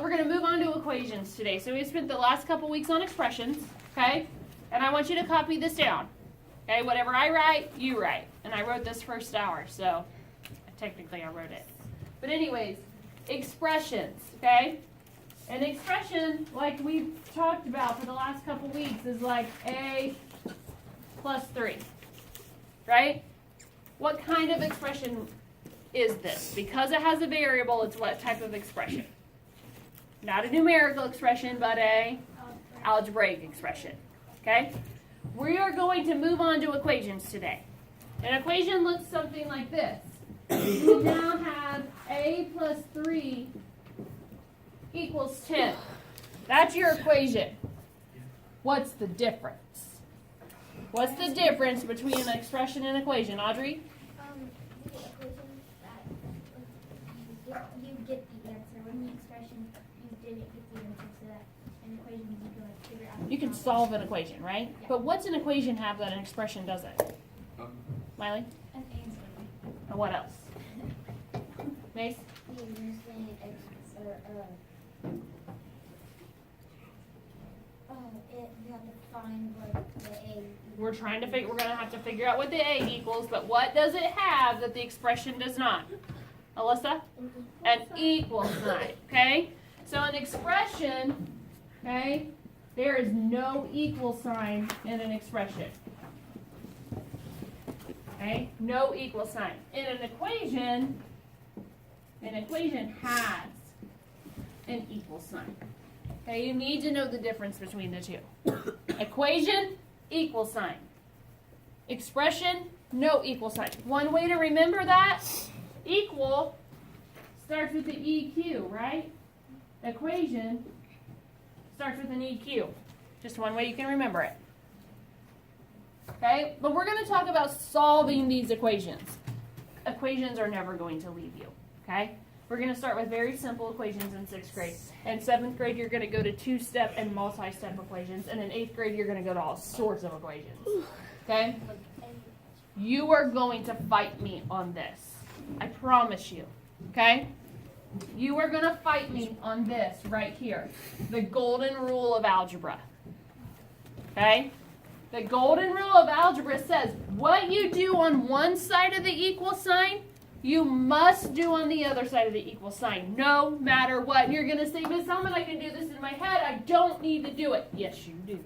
we're gonna move on to equations today. So we spent the last couple weeks on expressions, okay? And I want you to copy this down. Okay, whatever I write, you write. And I wrote this first hour, so technically I wrote it. But anyways, expressions, okay? An expression, like we've talked about for the last couple weeks, is like a plus 3, right? What kind of expression is this? Because it has a variable, it's what type of expression? Not a numerical expression, but a algebraic expression, okay? We are going to move on to equations today. An equation looks something like this. You now have a plus 3 equals 10. That's your equation. What's the difference? What's the difference between an expression and equation, Audrey? The equation that you get the answer. When the expression, you didn't get the answer, so that an equation you can like figure out. You can solve an equation, right? Yeah. But what's an equation have that an expression doesn't? Miley? An answer. Or what else? Mace? You have to find what the A. We're gonna have to figure out what the A equals, but what does it have that the expression does not? Alyssa? An equal sign, okay? So an expression, okay, there is no equal sign in an expression. Okay? No equal sign. In an equation has an equal sign. Okay, you need to know the difference between the two. Equation, equal sign. Expression, no equal sign. One way to remember that, equal starts with the EQ, right? Equation starts with an EQ. Just one way you can remember it. Okay, but we're going to talk about solving these equations. Equations are never going to leave you, okay? We're going to start with very simple equations in 6th grade. In 7th grade, you're going to go to 2-step and multi-step equations. And in 8th grade, you're going to go to all sorts of equations. Okay? You are going to fight me on this. I promise you. Okay? You are going to fight me on this right here. The golden rule of algebra. Okay? The golden rule of algebra says what you do on one side of the equal sign, you must do on the other side of the equal sign, no matter what. And you're going to say, Miss Hellman, I can do this in my head. I don't need to do it. Yes, you do.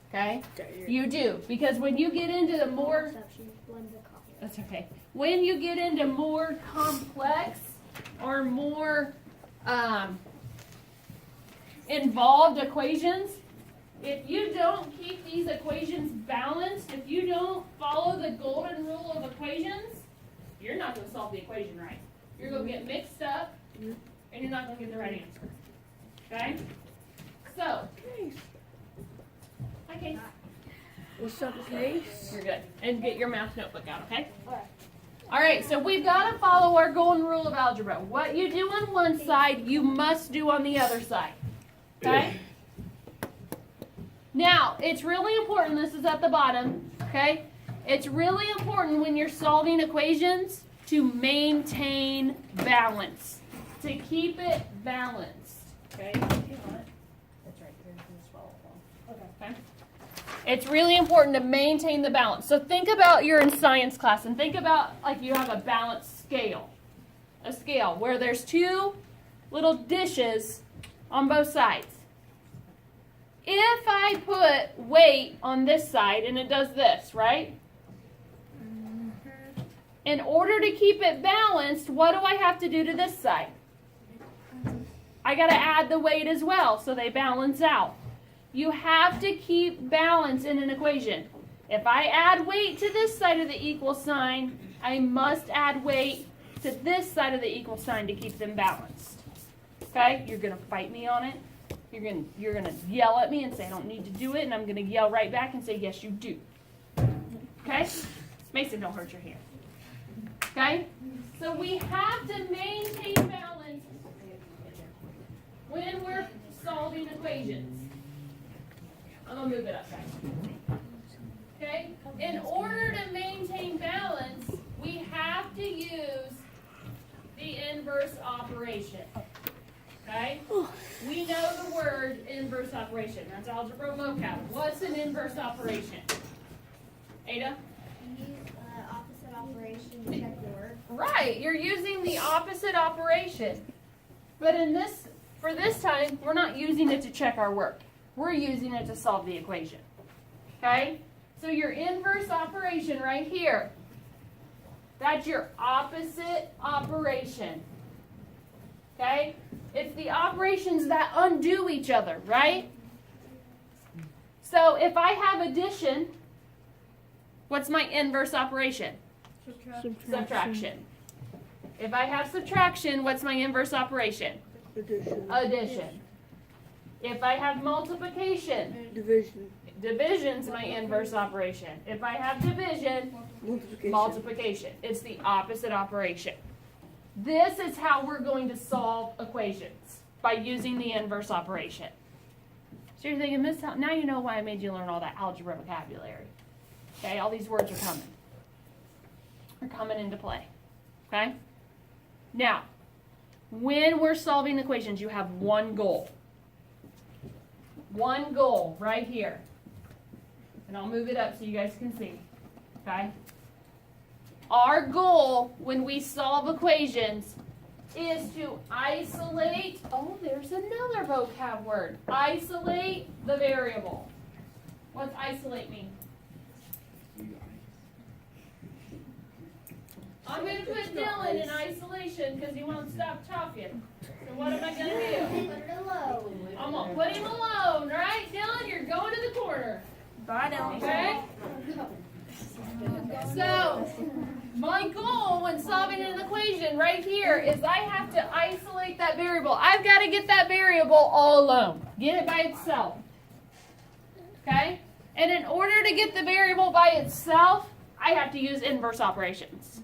Okay? You do. Because when you get into the more... That's okay. When you get into more complex or more involved equations, if you don't keep these equations balanced, if you don't follow the golden rule of equations, you're not going to solve the equation right. You're going to get mixed up, and you're not going to get the right answer. Okay? So, hi, Case. What's up, Case? You're good. And get your math notebook out, okay? All right, so we've got to follow our golden rule of algebra. What you do on one side, you must do on the other side. Okay? Now, it's really important, this is at the bottom, okay? It's really important when you're solving equations to maintain balance, to keep it balanced. Okay? That's right. You're going to swallow it. Okay. It's really important to maintain the balance. So think about you're in science class and think about like you have a balanced scale. A scale where there's two little dishes on both sides. If I put weight on this side and it does this, right? In order to keep it balanced, what do I have to do to this side? I got to add the weight as well so they balance out. You have to keep balance in an equation. If I add weight to this side of the equal sign, I must add weight to this side of the equal sign to keep them balanced. Okay? You're going to fight me on it. You're gonna yell at me and say I don't need to do it, and I'm going to yell right back and say yes you do. Okay? Mason, don't hurt your hair. Okay? So we have to maintain balance when we're solving equations. I'm going to move it up, guys. Okay? In order to maintain balance, we have to use the inverse operation. Okay? We know the word inverse operation. That's algebra vocab. What's an inverse operation? Ada? You use opposite operation to check the work. Right, you're using the opposite operation. But for this time, we're not using it to check our work. We're using it to solve the equation. Okay? So your inverse operation right here, that's your opposite operation. Okay? It's the operations that undo each other, right? So if I have addition, what's my inverse operation? Subtraction. If I have subtraction, what's my inverse operation? Addition. Addition. If I have multiplication, Division. division's my inverse operation. If I have division, Multiplication. multiplication. It's the opposite operation. This is how we're going to solve equations, by using the inverse operation. So you're thinking, Miss, now you know why I made you learn all that algebra vocabulary. Okay, all these words are coming into play. Okay? Now, when we're solving equations, you have one goal. One goal right here. And I'll move it up so you guys can see. Okay? Our goal when we solve equations is to isolate, oh, there's another vocab word. Isolate the variable. What's isolate mean? I'm going to put Dylan in isolation because he won't stop talking. So what am I going to do? Put it alone. I'm going to put him alone, right? Dylan, you're going to the corner. Bye now. Okay? So, my goal when solving an equation right here is I have to isolate that variable. I've got to get that variable all alone. Get it by itself. Okay? And in order to get the variable by itself, I have to use inverse operations.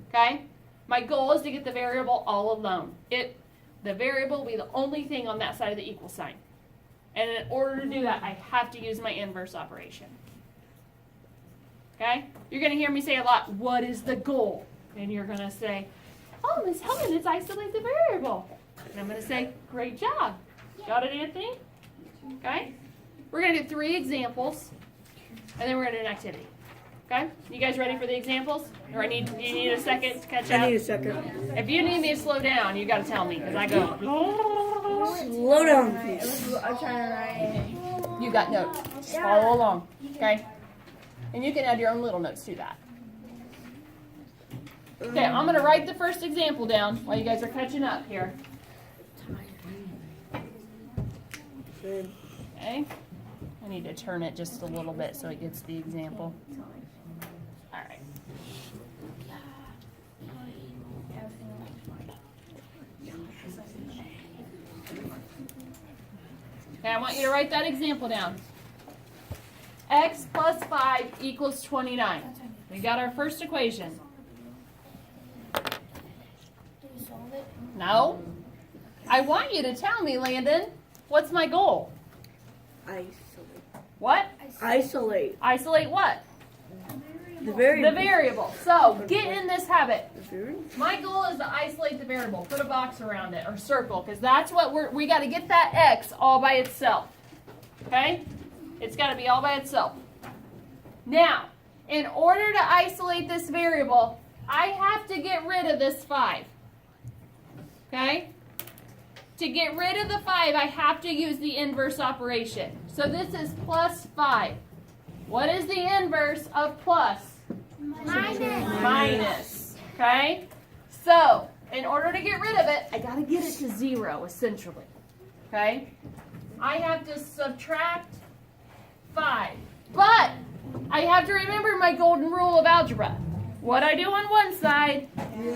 Okay? My goal is to get the variable all alone. The variable will be the only thing on that side of the equal sign. And in order to do that, I have to use my inverse operation. Okay? You're going to hear me say a lot, what is the goal? And you're going to say, oh, Miss Helen, it's isolate the variable. And I'm going to say, great job. Got it, Anthony? Okay? We're going to do 3 examples, and then we're going to do an activity. Okay? You guys ready for the examples? Or do you need a second to catch I need a up? second. If you need me to slow down, you got to tell me, because I go, Slow down, please. I'm trying to write. you got notes. Just follow along. Okay? And you can add your own little notes to that. Okay, I'm going to write the first example down while you guys are catching up here. Good. Okay? I need to turn it just a little bit so it gets the example. All right. Okay, I want you to write that example down. X plus 5 equals 29. We got our first equation. Do you solve it? No. I want you to tell me, Landon, what's my goal? Isolate. What? Isolate. Isolate what? The variable. The variable. So, get in this habit. The variable. My goal is to isolate the variable. Put a box around it or circle, because that's what we got to get that X all by itself. Okay? It's got to be all by itself. Now, in order to isolate this variable, I have to get rid of this 5. Okay? To get rid of the 5, I have to use the inverse operation. So this is plus 5. What is the inverse of plus? Minus. Okay? So, in order to get rid of it, I got to get it to 0, essentially. Okay? I have to subtract 5. But, I have to remember my golden rule of algebra. What I do on one side, you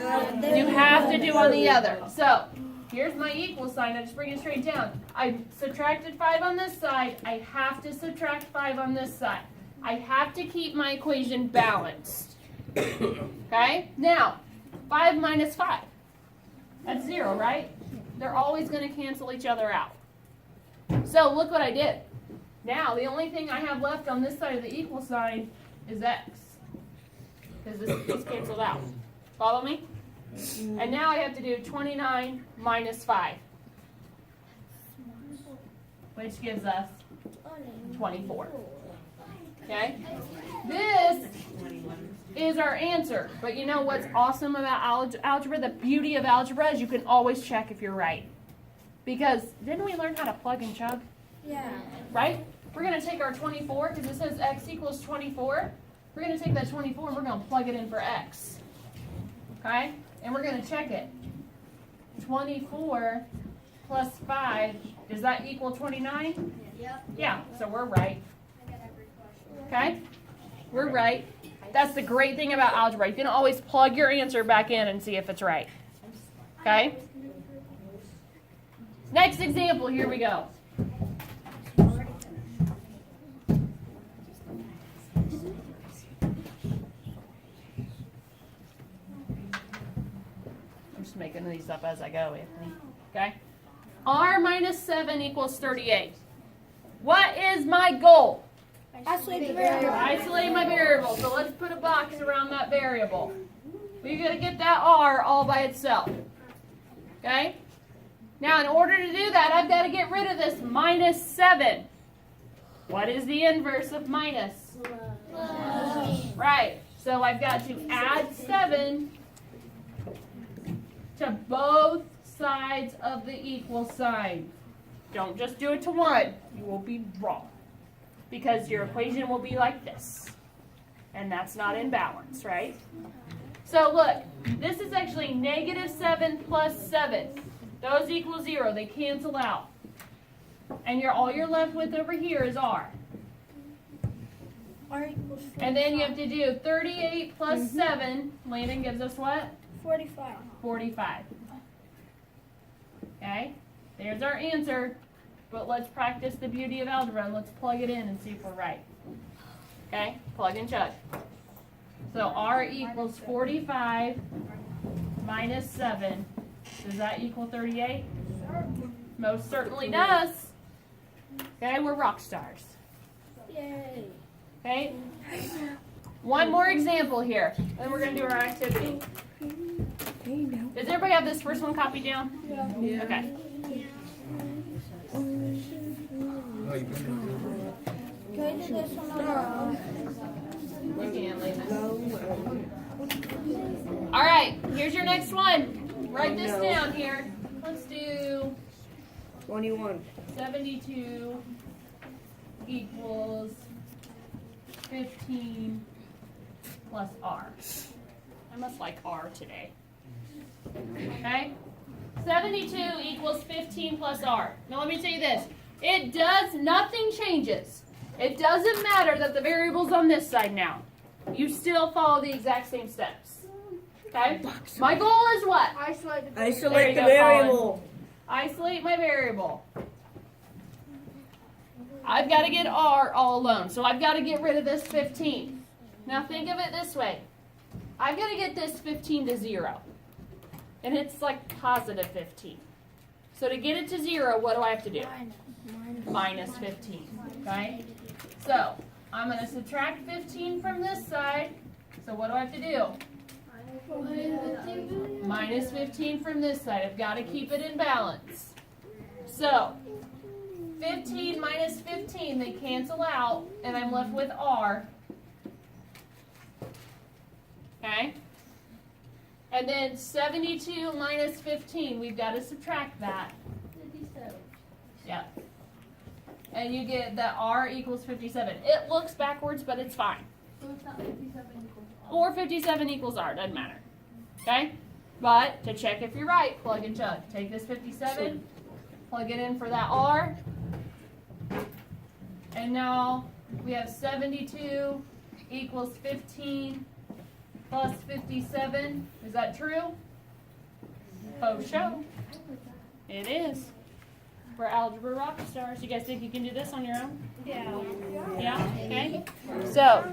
have to do on the other. So, here's my equal sign. I just bring it straight down. I subtracted 5 on this side. I have to subtract 5 on this side. I have to keep my equation balanced. Okay? Now, 5 minus 5. That's 0, right? They're always going to cancel each other out. So, look what I did. Now, the only thing I have left on this side of the equal sign is X. Because this canceled out. Follow me? And now I have to do 29 minus 5, which gives us 24. Okay? This is our answer. But you know what's awesome about algebra? The beauty of algebra is you can always check if you're right. Because didn't we learn how to plug and chug? Yeah. Right? We're going to take our 24, because it says x equals 24. We're going to take that 24 and we're going to plug it in for x. Okay? And we're going to check it. 24 plus 5, does that equal 29? Yep. Yeah, so we're right. I got every question. Okay? We're right. That's the great thing about algebra. You can always plug your answer back in and see if it's right. Okay? Next example, here we go. I'm just making these up as I go, Anthony. Okay? R minus 7 equals 38. What is my goal? Isolate the variable. Isolate my variable. So let's put a box around that variable. We're going to get that R all by itself. Okay? Now, in order to do that, I've got to get rid of this minus 7. What is the inverse of minus? Right. So I've got to add 7 to both sides of the equal sign. Don't just do it to one. You will be wrong. Because your equation will be like this. And that's not in balance, right? So look, this is actually negative 7 plus 7. Those equal 0. They cancel out. And all you're left with over here is R. R equals 45. And then you have to do 38 plus 7. Landon gives us what? 45. 45. Okay? There's our answer. But let's practice the beauty of algebra and let's plug it in and see if we're right. Okay? Plug and chug. So R equals 45 minus 7. Does that equal 38? Most certainly does. Okay, we're rock stars. Yay. Okay? One more example here. Then we're going to do our activity. Does everybody have this first one copied down? Yeah. Okay. Can we do this one on You can, Lena. All right, here's your next one. Write this down here. Let's do 21. 72 equals 15 plus R. I must like R today. Okay? 72 equals 15 plus R. Now let me tell you this. Nothing changes. It doesn't matter that the variable's on this side now. You still follow the exact same steps. Okay? My goal is what? Isolate the Isolate the There you go, variable. Isolate my variable. I've got to get R all alone. So I've got to get rid of this 15. Now think of it this way. I've got to get this 15 to 0. And it's like positive 15. So to get it to 0, what do I have to do? Minus 15. Okay? So I'm going to subtract 15 from this side. So what do I have to do? Minus 15 from this side. I've got to keep it in balance. So 15 minus 15, they cancel out, and I'm left with R. Okay? And then 72 minus 15, we've got to subtract that. 57. Yeah. And you get that R equals 57. It looks backwards, but it's fine. So it's not 57 equals R. Or 57 equals R, doesn't matter. Okay? But to check if you're right, plug and chug. Take this 57, plug it in for that R. And now we have 72 equals 15 plus 57. Is that true? Oh, show. It is. We're algebra rock stars. You guys think you can do this on your own? Yeah. Yeah? Okay. So